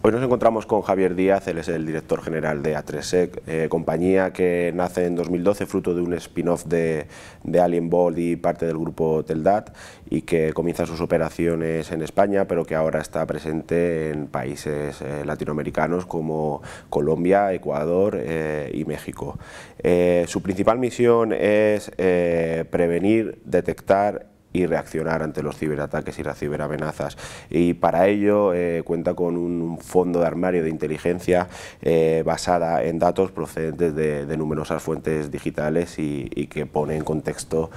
Hoy nos encontramos con Javier Díaz, él es el director general de A3Sec, compañía que nace en 2012 fruto de un spin-off de Alienbolt y parte del grupo Teldat, y que comienza sus operaciones en España, pero que ahora está presente en países latinoamericanos como Colombia, Ecuador y México. Su principal misión es prevenir, detectar y reaccionar ante los ciberataques y las ciberamenazas, y para ello cuenta con un fondo de armario de inteligencia basada en datos procedentes de numerosas fuentes digitales y que pone en contexto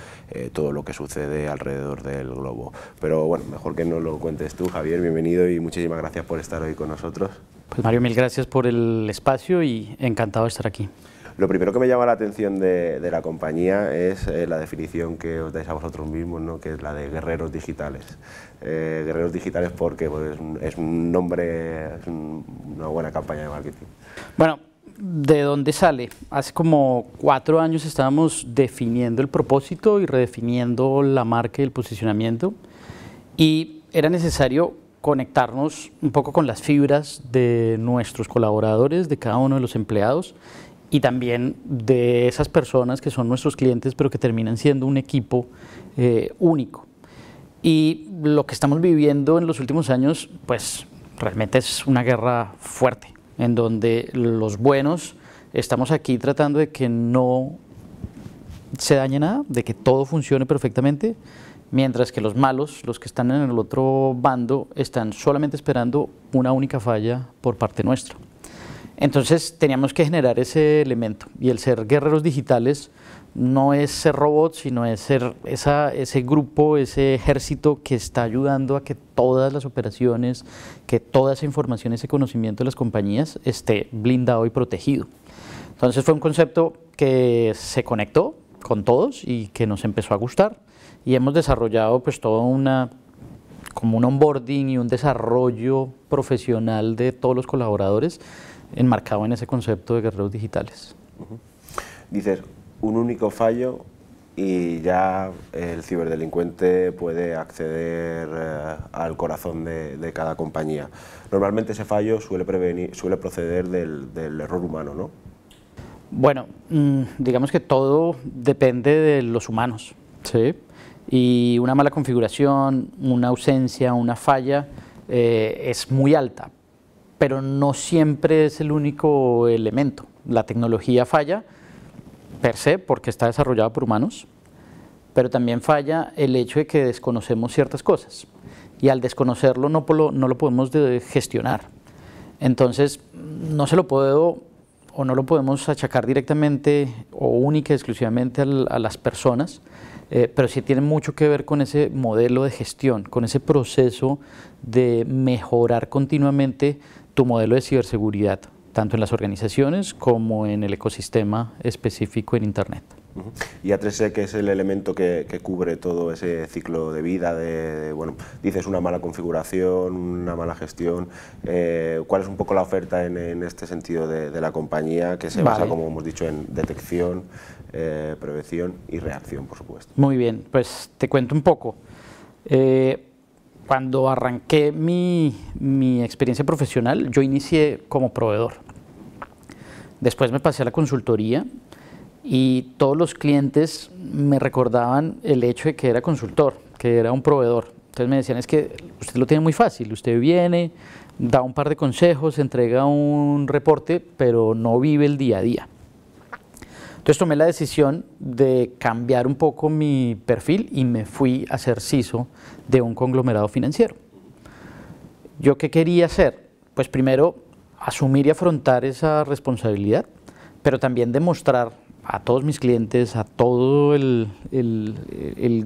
todo lo que sucede alrededor del globo. Pero bueno, mejor que nos lo cuentes tú, Javier. Bienvenido y muchísimas gracias por estar hoy con nosotros. Pues Mario, mil gracias por el espacio y encantado de estar aquí. Lo primero que me llama la atención de la compañía es la definición que os dais a vosotros mismos, ¿no? Que es la de guerreros digitales. Guerreros digitales porque pues, es un nombre, es una buena campaña de marketing. Bueno, ¿de dónde sale? Hace como 4 años estábamos definiendo el propósito y redefiniendo la marca y el posicionamiento, y era necesario conectarnos un poco con las fibras de nuestros colaboradores, de cada uno de los empleados, y también de esas personas que son nuestros clientes, pero que terminan siendo un equipo único. Y lo que estamos viviendo en los últimos años, pues realmente es una guerra fuerte, en donde los buenos estamos aquí tratando de que no se dañe nada, de que todo funcione perfectamente, mientras que los malos, los que están en el otro bando, están solamente esperando una única falla por parte nuestra. Entonces teníamos que generar ese elemento, y el ser guerreros digitales no es ser robots, sino es ser ese grupo, ese ejército que está ayudando a que todas las operaciones, que toda esa información, ese conocimiento de las compañías esté blindado y protegido. Entonces fue un concepto que se conectó con todos y que nos empezó a gustar, y hemos desarrollado pues todo como un onboarding y un desarrollo profesional de todos los colaboradores enmarcado en ese concepto de guerreros digitales. Dices, un único fallo y ya el ciberdelincuente puede acceder al corazón de cada compañía. Normalmente ese fallo suele proceder del error humano, ¿no? Bueno, digamos que todo depende de los humanos, ¿sí? Y una mala configuración, una ausencia, una falla es muy alta, pero no siempre es el único elemento. La tecnología falla per se porque está desarrollada por humanos, pero también falla el hecho de que desconocemos ciertas cosas, y al desconocerlo no lo podemos gestionar. Entonces no se lo puedo o no lo podemos achacar directamente o única y exclusivamente a las personas, pero sí tiene mucho que ver con ese modelo de gestión, con ese proceso de mejorar continuamente tu modelo de ciberseguridad, tanto en las organizaciones como en el ecosistema específico en Internet. Y A3Sec es el elemento que cubre todo ese ciclo de vida, bueno, dices una mala configuración, una mala gestión. ¿Cuál es un poco la oferta en este sentido de la compañía, que se basa, como hemos dicho, en detección, prevención y reacción, por supuesto? Muy bien, pues te cuento un poco. Cuando arranqué mi experiencia profesional, yo inicié como proveedor. Después me pasé a la consultoría, y todos los clientes me recordaban el hecho de que era consultor, que era un proveedor. Entonces me decían, es que usted lo tiene muy fácil, usted viene, da un par de consejos, entrega un reporte, pero no vive el día a día. Entonces tomé la decisión de cambiar un poco mi perfil y me fui a ser CISO de un conglomerado financiero. ¿Yo qué quería hacer? Pues primero asumir y afrontar esa responsabilidad, pero también demostrar a todos mis clientes, a todo el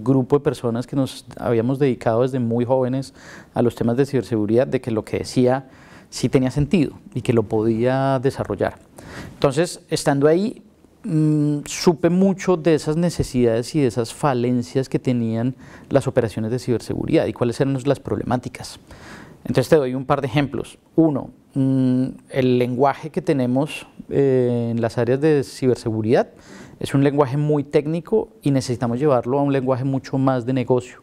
grupo de personas que nos habíamos dedicado desde muy jóvenes a los temas de ciberseguridad, de que lo que decía sí tenía sentido y que lo podía desarrollar. Entonces, estando ahí, supe mucho de esas necesidades y de esas falencias que tenían las operaciones de ciberseguridad y cuáles eran las problemáticas. Entonces te doy un par de ejemplos. Uno, el lenguaje que tenemos en las áreas de ciberseguridad es un lenguaje muy técnico y necesitamos llevarlo a un lenguaje mucho más de negocio.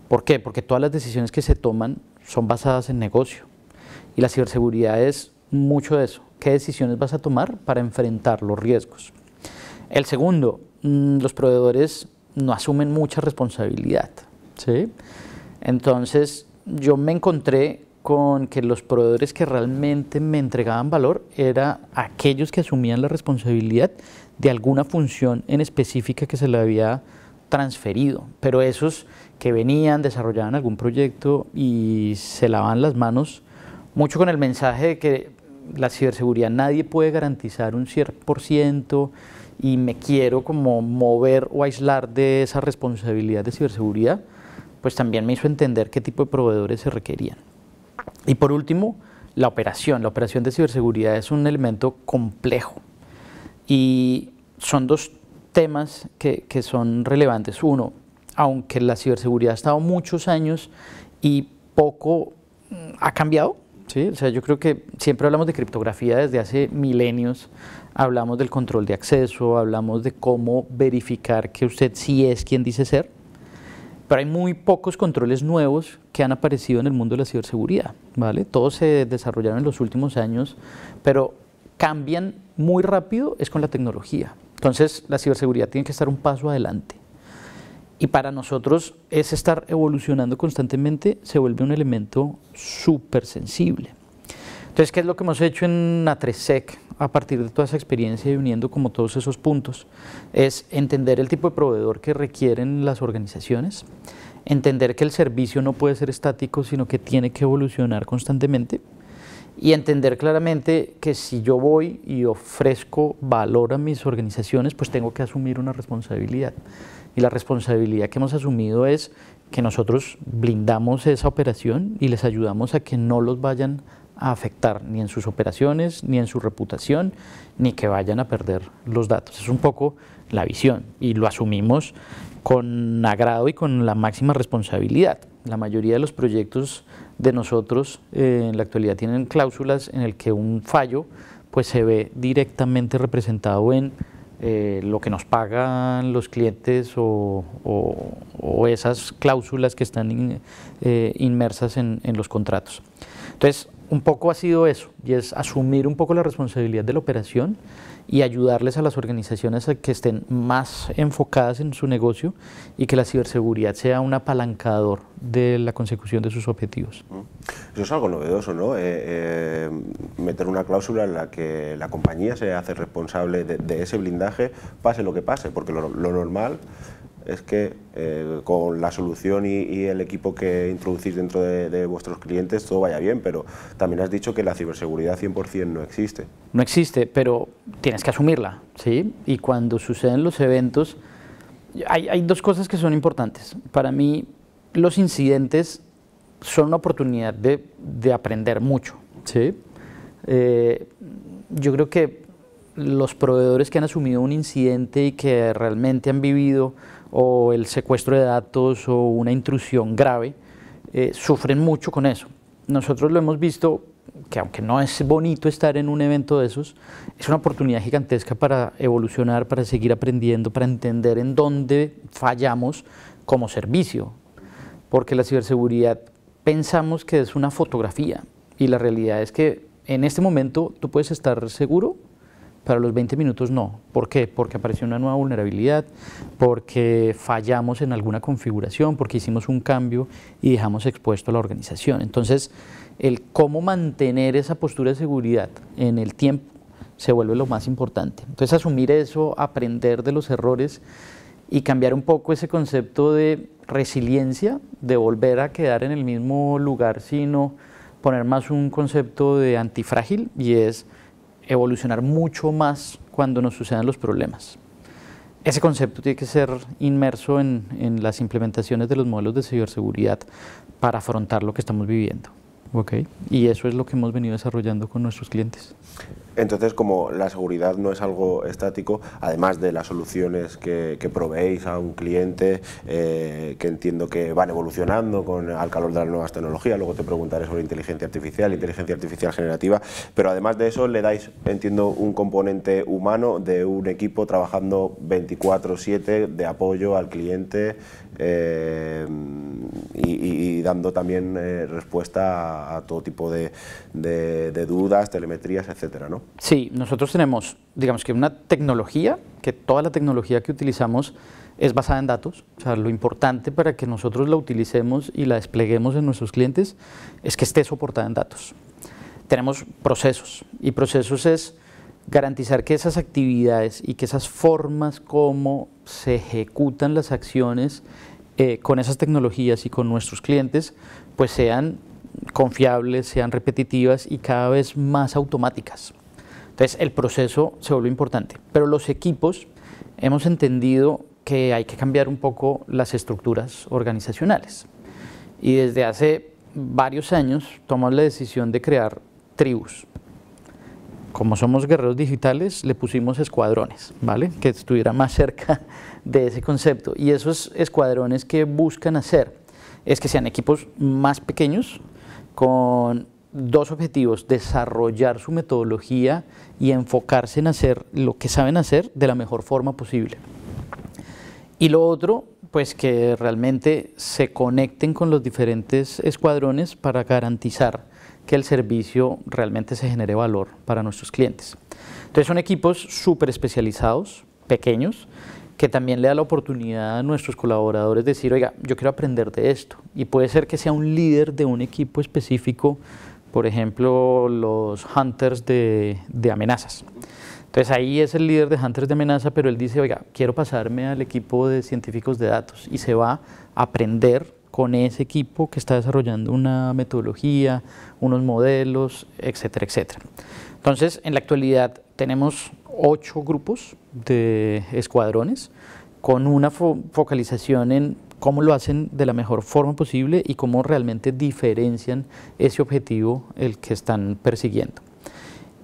¿Por qué? Porque todas las decisiones que se toman son basadas en negocio. Y la ciberseguridad es mucho de eso. ¿Qué decisiones vas a tomar para enfrentar los riesgos? El segundo, los proveedores no asumen mucha responsabilidad, ¿sí? Entonces, yo me encontré con que los proveedores que realmente me entregaban valor eran aquellos que asumían la responsabilidad de alguna función en específica que se le había transferido, pero esos que venían, desarrollaban algún proyecto y se lavaban las manos mucho con el mensaje de que la ciberseguridad nadie puede garantizar un 100% y me quiero como mover o aislar de esa responsabilidad de ciberseguridad, pues también me hizo entender qué tipo de proveedores se requerían. Y por último, la operación de ciberseguridad es un elemento complejo y son dos temas que son relevantes. Uno, aunque la ciberseguridad ha estado muchos años y poco ha cambiado, ¿sí? O sea, yo creo que siempre hablamos de criptografía desde hace milenios, hablamos del control de acceso, hablamos de cómo verificar que usted sí es quien dice ser, pero hay muy pocos controles nuevos que han aparecido en el mundo de la ciberseguridad, ¿vale? Todos se desarrollaron en los últimos años, pero cambian muy rápido es con la tecnología. Entonces, la ciberseguridad tiene que estar un paso adelante. Y para nosotros, ese estar evolucionando constantemente se vuelve un elemento súper sensible. Entonces, ¿qué es lo que hemos hecho en A3Sec a partir de toda esa experiencia y uniendo como todos esos puntos? Es entender el tipo de proveedor que requieren las organizaciones, entender que el servicio no puede ser estático, sino que tiene que evolucionar constantemente, y entender claramente que si yo voy y ofrezco valor a mis organizaciones, pues tengo que asumir una responsabilidad. Y la responsabilidad que hemos asumido es que nosotros blindamos esa operación y les ayudamos a que no los vayan a afectar ni en sus operaciones, ni en su reputación, ni que vayan a perder los datos. Es un poco la visión y lo asumimos con agrado y con la máxima responsabilidad. La mayoría de los proyectos de nosotros en la actualidad tienen cláusulas en el que un fallo pues se ve directamente representado en lo que nos pagan los clientes o esas cláusulas que están inmersas en los contratos. Entonces, un poco ha sido eso, y es asumir un poco la responsabilidad de la operación y ayudarles a las organizaciones a que estén más enfocadas en su negocio y que la ciberseguridad sea un apalancador de la consecución de sus objetivos. Eso es algo novedoso, ¿no? Meter una cláusula en la que la compañía se hace responsable de ese blindaje, pase lo que pase, porque lo normal es que con la solución y el equipo que introducís dentro de vuestros clientes todo vaya bien, pero también has dicho que la ciberseguridad 100% no existe. No existe, pero tienes que asumirla, ¿sí? Y cuando suceden los eventos, hay dos cosas que son importantes. Para mí, los incidentes son una oportunidad de aprender mucho, ¿sí? Yo creo que los proveedores que han asumido un incidente y que realmente han vivido o el secuestro de datos o una intrusión grave, sufren mucho con eso. Nosotros lo hemos visto que aunque no es bonito estar en un evento de esos, es una oportunidad gigantesca para evolucionar, para seguir aprendiendo, para entender en dónde fallamos como servicio. Porque la ciberseguridad pensamos que es una fotografía y la realidad es que en este momento tú puedes estar seguro, pero a los 20 minutos no. ¿Por qué? Porque apareció una nueva vulnerabilidad, porque fallamos en alguna configuración, porque hicimos un cambio y dejamos expuesto a la organización. Entonces, el cómo mantener esa postura de seguridad en el tiempo se vuelve lo más importante. Entonces, asumir eso, aprender de los errores y cambiar un poco ese concepto de resiliencia, de volver a quedar en el mismo lugar, sino poner más un concepto de antifrágil, y es evolucionar mucho más cuando nos sucedan los problemas. Ese concepto tiene que ser inmerso en las implementaciones de los modelos de ciberseguridad para afrontar lo que estamos viviendo. ¿Okay? Y eso es lo que hemos venido desarrollando con nuestros clientes. Entonces, como la seguridad no es algo estático, además de las soluciones que proveéis a un cliente, que entiendo que van evolucionando al calor de las nuevas tecnologías, luego te preguntaré sobre inteligencia artificial generativa, pero además de eso le dais, entiendo, un componente humano de un equipo trabajando 24/7 de apoyo al cliente y dando también respuesta a todo tipo de dudas, telemetrías, etcétera, ¿no? Sí, nosotros tenemos, digamos que una tecnología, que toda la tecnología que utilizamos es basada en datos. O sea, lo importante para que nosotros la utilicemos y la despleguemos en nuestros clientes es que esté soportada en datos. Tenemos procesos, y procesos es garantizar que esas actividades y que esas formas como se ejecutan las acciones con esas tecnologías y con nuestros clientes, pues sean confiables, sean repetitivas y cada vez más automáticas. Entonces el proceso se vuelve importante, pero los equipos hemos entendido que hay que cambiar un poco las estructuras organizacionales y desde hace varios años tomamos la decisión de crear tribus. Como somos guerreros digitales, le pusimos escuadrones, ¿vale? Que estuviera más cerca de ese concepto, y esos escuadrones que buscan hacer es que sean equipos más pequeños con dos objetivos: desarrollar su metodología y enfocarse en hacer lo que saben hacer de la mejor forma posible. Y lo otro, pues que realmente se conecten con los diferentes escuadrones para garantizar que el servicio realmente se genere valor para nuestros clientes. Entonces son equipos súper especializados, pequeños, que también le da la oportunidad a nuestros colaboradores de decir, oiga, yo quiero aprender de esto. Y puede ser que sea un líder de un equipo específico, por ejemplo, los hunters de amenazas. Entonces ahí es el líder de hunters de amenaza, pero él dice, oiga, quiero pasarme al equipo de científicos de datos, y se va a aprender con ese equipo que está desarrollando una metodología, unos modelos, etcétera, etcétera. Entonces, en la actualidad tenemos 8 grupos de escuadrones con una focalización en cómo lo hacen de la mejor forma posible y cómo realmente diferencian ese objetivo el que están persiguiendo.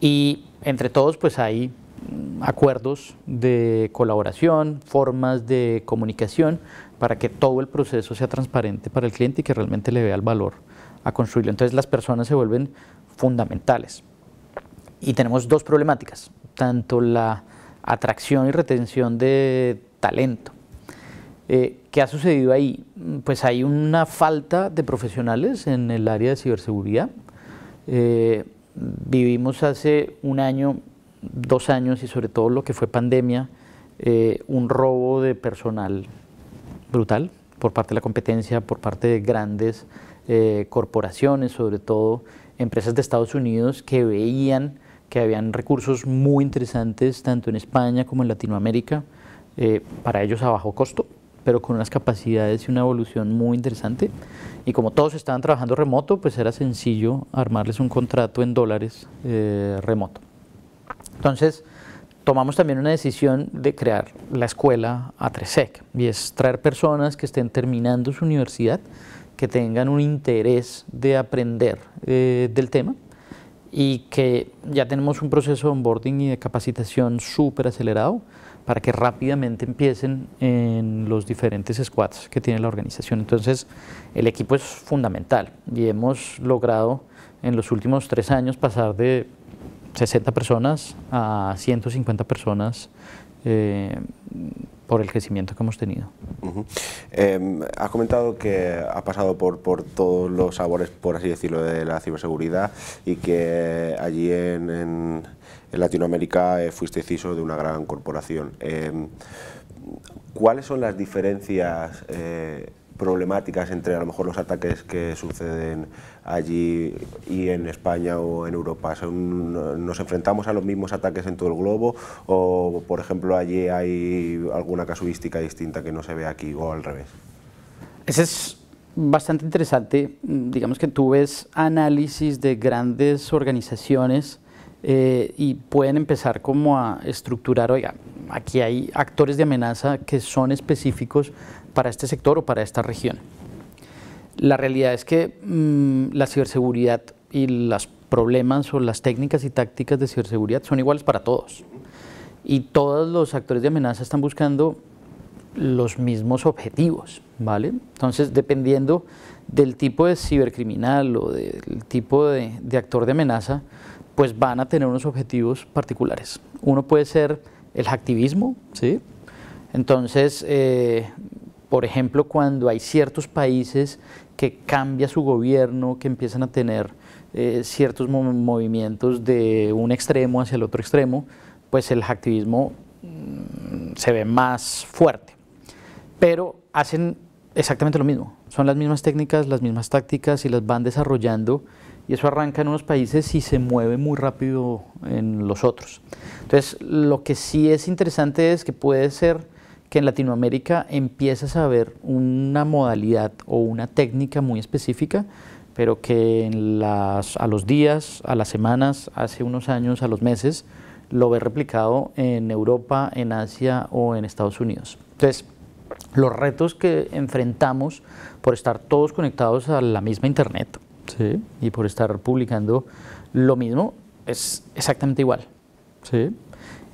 Y entre todos pues hay acuerdos de colaboración, formas de comunicación para que todo el proceso sea transparente para el cliente y que realmente le vea el valor a construirlo. Entonces las personas se vuelven fundamentales. Y tenemos dos problemáticas, tanto la atracción y retención de talento. ¿Qué ha sucedido ahí? Pues hay una falta de profesionales en el área de ciberseguridad. Vivimos hace un año, 2 años y sobre todo lo que fue pandemia, un robo de personal brutal por parte de la competencia, por parte de grandes corporaciones, sobre todo empresas de Estados Unidos que veían que habían recursos muy interesantes tanto en España como en Latinoamérica, para ellos a bajo costo, pero con unas capacidades y una evolución muy interesante. Y como todos estaban trabajando remoto, pues era sencillo armarles un contrato en dólares remoto. Entonces, tomamos también una decisión de crear la escuela A3Sec, y es traer personas que estén terminando su universidad, que tengan un interés de aprender del tema, y que ya tenemos un proceso de onboarding y de capacitación súper acelerado para que rápidamente empiecen en los diferentes squads que tiene la organización. Entonces, el equipo es fundamental y hemos logrado en los últimos 3 años pasar de 60 personas a 150 personas por el crecimiento que hemos tenido. Has comentado que has pasado por todos los sabores, por así decirlo, de la ciberseguridad, y que allí en Latinoamérica fuiste CISO de una gran corporación. ¿Cuáles son las diferencias problemáticas entre a lo mejor los ataques que suceden allí y en España o en Europa? ¿Nos enfrentamos a los mismos ataques en todo el globo, o por ejemplo allí hay alguna casuística distinta que no se ve aquí, o al revés? Ese es bastante interesante. Digamos que tú ves análisis de grandes organizaciones y pueden empezar como a estructurar, oiga, aquí hay actores de amenaza que son específicos para este sector o para esta región. La realidad es que la ciberseguridad y las problemas o las técnicas y tácticas de ciberseguridad son iguales para todos. Y todos los actores de amenaza están buscando los mismos objetivos, ¿vale? Entonces, dependiendo del tipo de cibercriminal o del tipo de actor de amenaza, pues van a tener unos objetivos particulares. Uno puede ser el hacktivismo, ¿sí? Entonces, por ejemplo, cuando hay ciertos países que cambia su gobierno, que empiezan a tener ciertos movimientos de un extremo hacia el otro extremo, pues el hacktivismo se ve más fuerte. Pero hacen exactamente lo mismo, son las mismas técnicas, las mismas tácticas y las van desarrollando, y eso arranca en unos países y se mueve muy rápido en los otros. Entonces, lo que sí es interesante es que puede ser que en Latinoamérica empiezas a ver una modalidad o una técnica muy específica, pero que a los días, a las semanas, hace unos años, a los meses, lo ves replicado en Europa, en Asia o en Estados Unidos. Entonces, los retos que enfrentamos por estar todos conectados a la misma internet, ¿sí? Y por estar publicando lo mismo, es exactamente igual, ¿sí?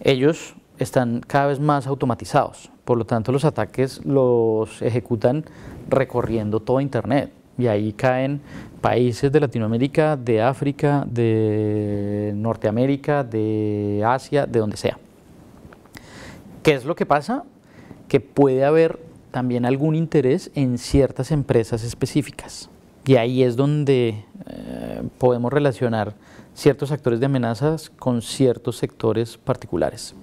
Ellos están cada vez más automatizados, por lo tanto los ataques los ejecutan recorriendo toda internet, y ahí caen países de Latinoamérica, de África, de Norteamérica, de Asia, de donde sea. ¿Qué es lo que pasa? Que puede haber también algún interés en ciertas empresas específicas, y ahí es donde podemos relacionar ciertos actores de amenazas con ciertos sectores particulares.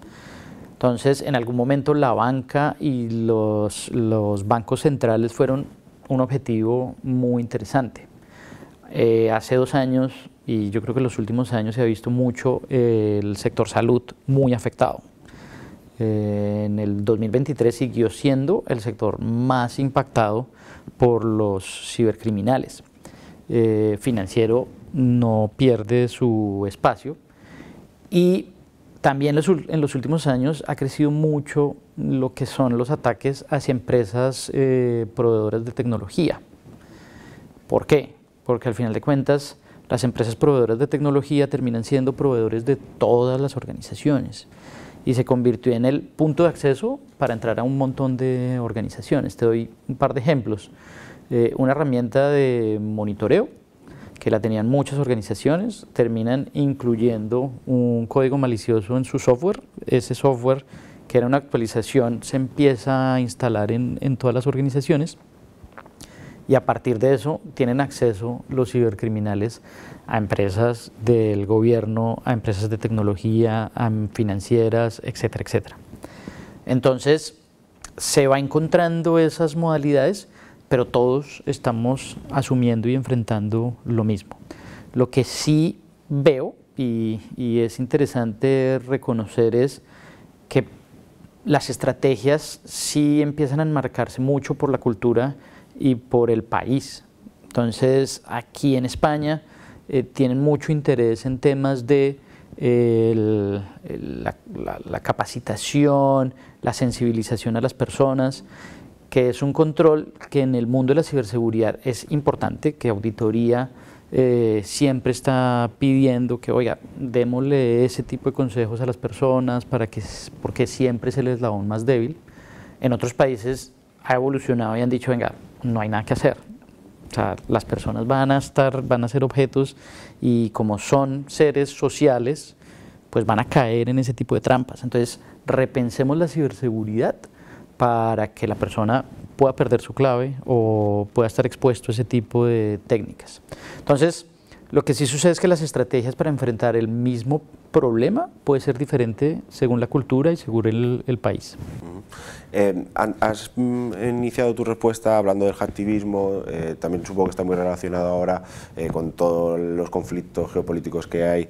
Entonces, en algún momento la banca y los bancos centrales fueron un objetivo muy interesante. Hace 2 años, y yo creo que en los últimos años, se ha visto mucho el sector salud muy afectado. En el 2023 siguió siendo el sector más impactado por los cibercriminales. Financiero no pierde su espacio, y también en los últimos años ha crecido mucho lo que son los ataques hacia empresas proveedoras de tecnología. ¿Por qué? Porque al final de cuentas las empresas proveedoras de tecnología terminan siendo proveedores de todas las organizaciones, y se convirtió en el punto de acceso para entrar a un montón de organizaciones. Te doy un par de ejemplos. Una herramienta de monitoreo que la tenían muchas organizaciones, terminan incluyendo un código malicioso en su software. Ese software, que era una actualización, se empieza a instalar en todas las organizaciones, y a partir de eso tienen acceso los cibercriminales a empresas del gobierno, a empresas de tecnología, a financieras, etcétera, etcétera. Entonces, se va encontrando esas modalidades, pero todos estamos asumiendo y enfrentando lo mismo. Lo que sí veo, y es interesante reconocer, es que las estrategias sí empiezan a enmarcarse mucho por la cultura y por el país. Entonces, aquí en España tienen mucho interés en temas de la capacitación, la sensibilización a las personas, que es un control que en el mundo de la ciberseguridad es importante, que auditoría siempre está pidiendo que, oiga, démosle ese tipo de consejos a las personas porque siempre es el eslabón más débil. En otros países ha evolucionado y han dicho, venga, no hay nada que hacer. O sea, las personas van a ser objetos, y como son seres sociales, pues van a caer en ese tipo de trampas. Entonces, repensemos la ciberseguridad para que la persona pueda perder su clave o pueda estar expuesto a ese tipo de técnicas. Entonces, lo que sí sucede es que las estrategias para enfrentar el mismo problema puede ser diferente según la cultura y según el país. Has iniciado tu respuesta hablando del hacktivismo, también supongo que está muy relacionado ahora con todos los conflictos geopolíticos que hay,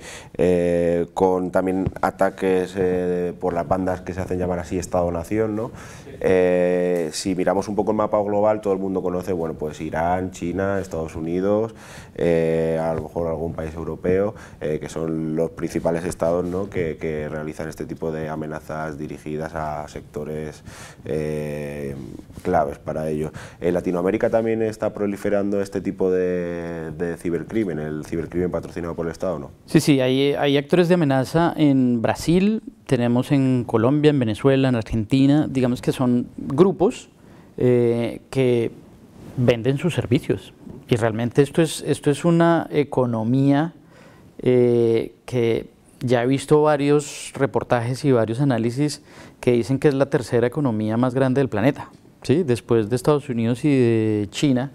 con también ataques por las bandas que se hacen llamar así Estado-Nación, ¿no? Si miramos un poco el mapa global, todo el mundo conoce, bueno, pues Irán, China, Estados Unidos, a lo mejor algún país europeo, que son los principales estados, ¿no?, que realizan este tipo de amenazas dirigidas a sectores claves para ello. En Latinoamérica también está proliferando este tipo de cibercrimen, el cibercrimen patrocinado por el Estado, ¿no? Sí, sí, hay actores de amenaza en Brasil, tenemos en Colombia, en Venezuela, en Argentina, digamos que son grupos que venden sus servicios. Y realmente esto es una economía que ya he visto varios reportajes y varios análisis que dicen que es la tercera economía más grande del planeta, ¿sí? Después de Estados Unidos y de China,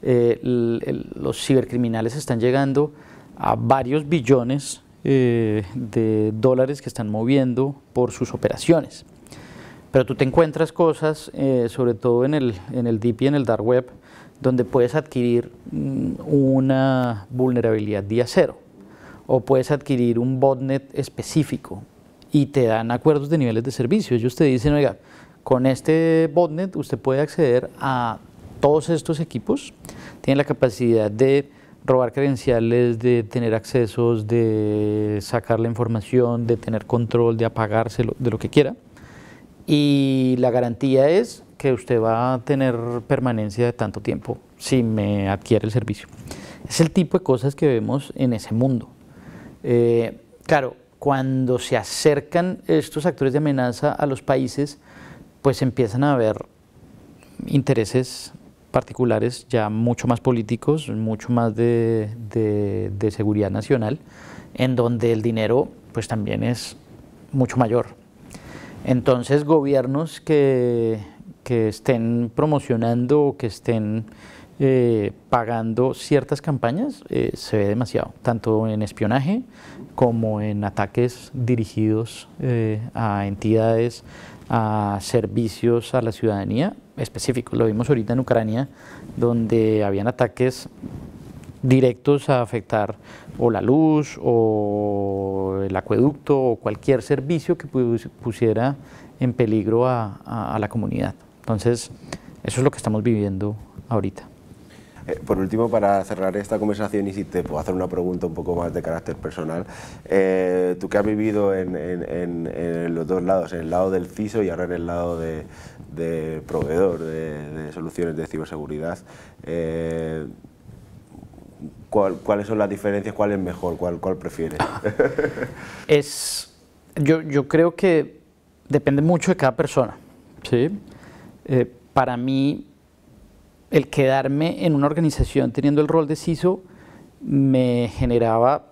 los cibercriminales están llegando a varios billones de dólares que están moviendo por sus operaciones. Pero tú te encuentras cosas, sobre todo en el Deep y en el Dark Web, donde puedes adquirir una vulnerabilidad día cero, o puedes adquirir un botnet específico y te dan acuerdos de niveles de servicio. Ellos te dicen, oiga, con este botnet usted puede acceder a todos estos equipos, tiene la capacidad de robar credenciales, de tener accesos, de sacar la información, de tener control, de apagárselo, de lo que quiera. Y la garantía es que usted va a tener permanencia de tanto tiempo si me adquiere el servicio. Es el tipo de cosas que vemos en ese mundo. Claro, cuando se acercan estos actores de amenaza a los países, pues empiezan a haber intereses particulares ya mucho más políticos, mucho más de seguridad nacional, en donde el dinero pues también es mucho mayor. Entonces gobiernos que estén promocionando o que estén pagando ciertas campañas se ve demasiado, tanto en espionaje como en ataques dirigidos a entidades, a servicios a la ciudadanía específicos. Lo vimos ahorita en Ucrania, donde habían ataques directos a afectar o la luz o el acueducto o cualquier servicio que pusiera en peligro a la comunidad. Entonces, eso es lo que estamos viviendo ahorita. Por último, para cerrar esta conversación, y si te puedo hacer una pregunta un poco más de carácter personal, tú que has vivido en los dos lados, en el lado del CISO y ahora en el lado de proveedor de soluciones de ciberseguridad, ¿cuáles son las diferencias? ¿Cuál es mejor? ¿Cuál prefieres? Yo creo que depende mucho de cada persona, ¿sí? Para mí, el quedarme en una organización teniendo el rol de CISO me generaba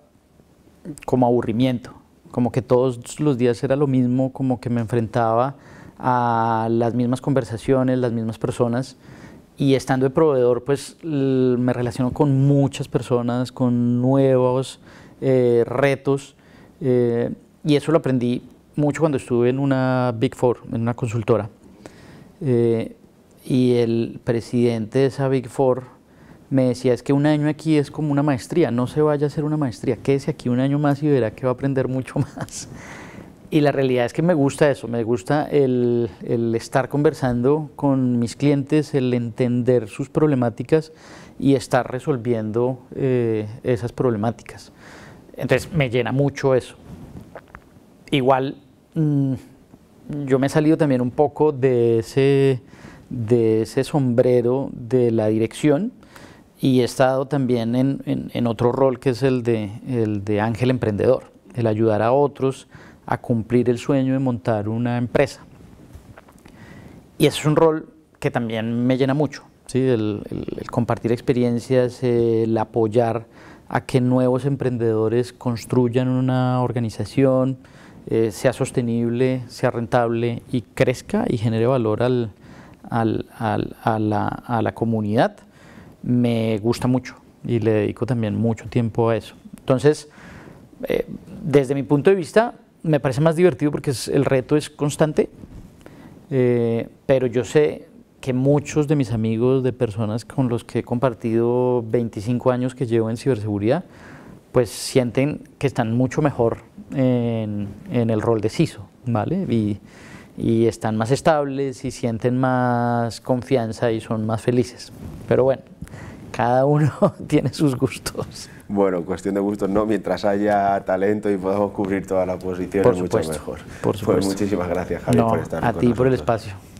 como aburrimiento, como que todos los días era lo mismo, como que me enfrentaba a las mismas conversaciones, las mismas personas, y estando de proveedor pues me relaciono con muchas personas, con nuevos retos, y eso lo aprendí mucho cuando estuve en una Big Four, en una consultora. Y el presidente de esa Big Four me decía, es que un año aquí es como una maestría, no se vaya a hacer una maestría, quédese aquí un año más y verá que va a aprender mucho más. Y la realidad es que me gusta eso, me gusta el estar conversando con mis clientes, el entender sus problemáticas y estar resolviendo esas problemáticas. Entonces me llena mucho eso. Igual yo me he salido también un poco de ese sombrero de la dirección y he estado también en otro rol que es el de ángel emprendedor, el ayudar a otros a cumplir el sueño de montar una empresa. Y ese es un rol que también me llena mucho, ¿sí? El compartir experiencias, el apoyar a que nuevos emprendedores construyan una organización, sea sostenible, sea rentable y crezca y genere valor a la comunidad, me gusta mucho y le dedico también mucho tiempo a eso. Entonces, desde mi punto de vista, me parece más divertido porque el reto es constante, pero yo sé que muchos de mis amigos, de personas con los que he compartido 25 años que llevo en ciberseguridad, pues sienten que están mucho mejor en el rol de CISO, ¿vale? y están más estables y sienten más confianza y son más felices. Pero bueno, cada uno tiene sus gustos. Bueno, cuestión de gustos no, mientras haya talento y podamos cubrir todas las posiciones, mucho mejor. Por supuesto. Pues muchísimas gracias, Javier, por estar con nosotros. A ti por el espacio.